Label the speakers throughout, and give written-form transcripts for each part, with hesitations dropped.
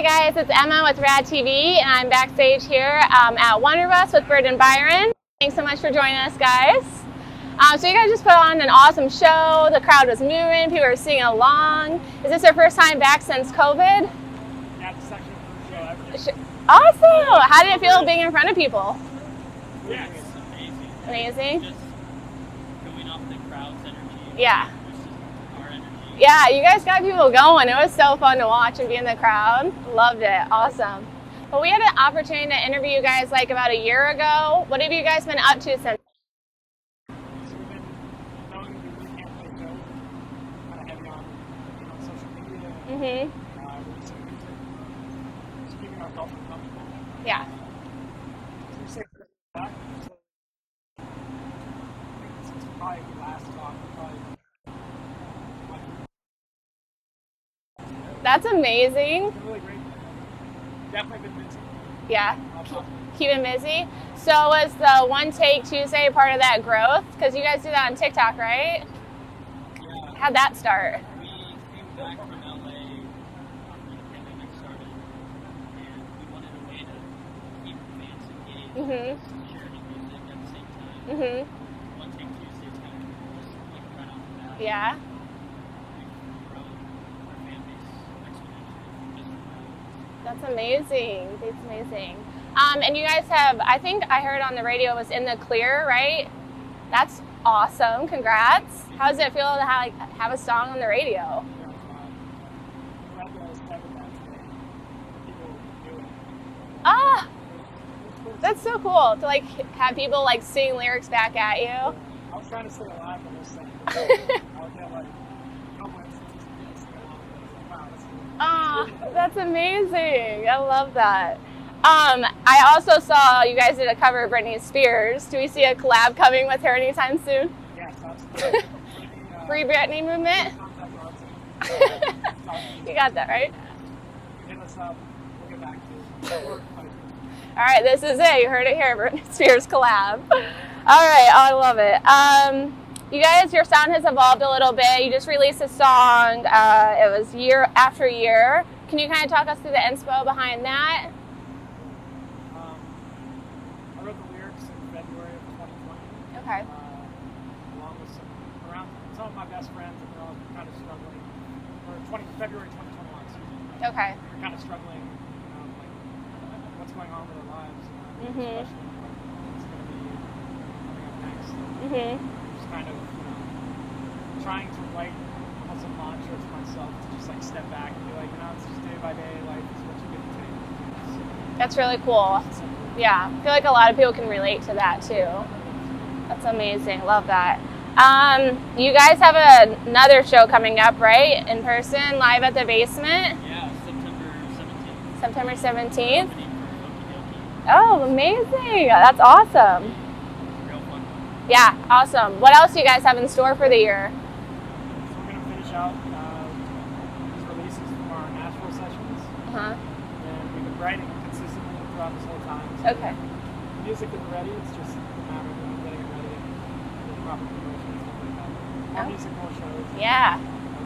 Speaker 1: guys, it's Emma with RADD TV, and I'm backstage here at Wonderbus with Bird and Byron. Thanks so much for joining us, guys. So you guys just put on an awesome show. The crowd was moving, people were singing along. Is this your first time back since COVID?
Speaker 2: Yeah, it's actually the first show ever.
Speaker 1: Awesome! How did it feel being in front of people?
Speaker 2: Yeah, it's amazing.
Speaker 1: Amazing?
Speaker 2: Just going off the crowd's energy.
Speaker 1: Yeah.
Speaker 2: Versus our energy.
Speaker 1: Yeah, you guys got people going. It was so fun to watch and be in the crowd. Loved it. Awesome. Well, we had an opportunity to interview you guys like about a year ago. What have you guys been up to since?
Speaker 2: So we've been knowing that we really can't play shows, kind of heavy on social media. Releasing music, just keeping our culture comfortable.
Speaker 1: Yeah.
Speaker 2: So we say back, so I think this is probably the last talk.
Speaker 1: That's amazing.
Speaker 2: It's been really great. Definitely been busy.
Speaker 1: Yeah. Keeping busy. So was the One Take Tuesday part of that growth? Because you guys do that on TikTok, right?
Speaker 2: Yeah.
Speaker 1: How'd that start?
Speaker 2: We came back from LA after the pandemic started, and we wanted a way to keep fans engaged, sharing music at the same time. One Take Tuesday is kind of just like right off the bat.
Speaker 1: Yeah.
Speaker 2: We've grown our fan base exponentially just from that.
Speaker 1: That's amazing. That's amazing. And you guys have, I think I heard on the radio it was In the Clear, right? That's awesome. Congrats. How does it feel to have a song on the radio? Ah, that's so cool to like have people like sing lyrics back at you.
Speaker 2: I was trying to stay alive for this thing. I would get like comments and just wow, that's cool.
Speaker 1: Ah, that's amazing. I love that. I also saw you guys did a cover of Brittney Spears. Do we see a collab coming with her anytime soon?
Speaker 2: Yes, absolutely.
Speaker 1: Free Brittney movement? You got that, right?
Speaker 2: Hit us up. We'll get back to it.
Speaker 1: All right, this is it. You heard it here, Brittney Spears collab. All right, I love it. You guys, your sound has evolved a little bit. You just released a song. It was year after year. Can you kind of talk us through the inspo behind that?
Speaker 2: I wrote the lyrics in February of 2020.
Speaker 1: Okay.
Speaker 2: Along with some of my best friends, and they're all kind of struggling. Or February 2021, excuse me.
Speaker 1: Okay.
Speaker 2: We're kind of struggling, like what's going on with our lives, especially what's going to be coming up next. Just kind of trying to write almost a mantra to myself to just like step back and be like, it's just day by day, life is what you get to take.
Speaker 1: That's really cool. Yeah, I feel like a lot of people can relate to that too. That's amazing. Love that. You guys have another show coming up, right? In person, live at the basement?
Speaker 2: Yeah, September 17th.
Speaker 1: September 17th? Oh, amazing. That's awesome.
Speaker 2: Real fun.
Speaker 1: Yeah, awesome. What else do you guys have in store for the year?
Speaker 2: So we're going to finish out these releases from our Nashville sessions. And we've been writing consistently throughout this whole time. So
Speaker 1: Okay.
Speaker 2: the music is ready. It's just a matter of getting it ready and the proper promotion and stuff like that. More music, more shows.
Speaker 1: Yeah.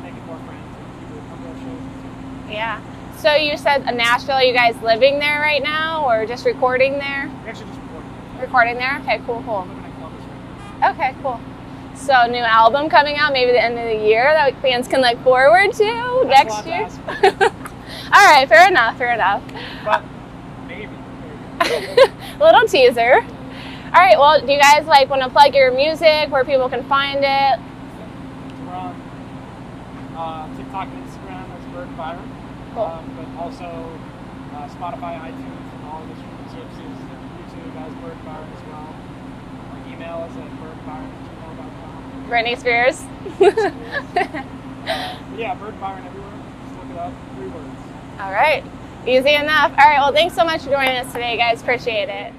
Speaker 2: Making more friends and people come to our shows and stuff.
Speaker 1: Yeah. So you said Nashville, are you guys living there right now or just recording there?
Speaker 2: We actually just recorded it.
Speaker 1: Recording there? Okay, cool, cool.
Speaker 2: We're living in Columbus right now.
Speaker 1: Okay, cool. So new album coming out maybe the end of the year that fans can look forward to next year? All right, fair enough, fair enough.
Speaker 2: But maybe.
Speaker 1: Little teaser. All right, well, do you guys want to plug your music, where people can find it?
Speaker 2: We're on TikTok and Instagram as Bird Byron.
Speaker 1: Cool.
Speaker 2: But also Spotify, iTunes, and all the streaming services. YouTube as Bird Byron as well. Our email is at birdbyron@gmail.com.
Speaker 1: Brittney Spears.
Speaker 2: But yeah, Bird Byron everywhere. Just look it up. 3 words.
Speaker 1: All right, easy enough. All right, well, thanks so much for joining us today, guys. Appreciate it.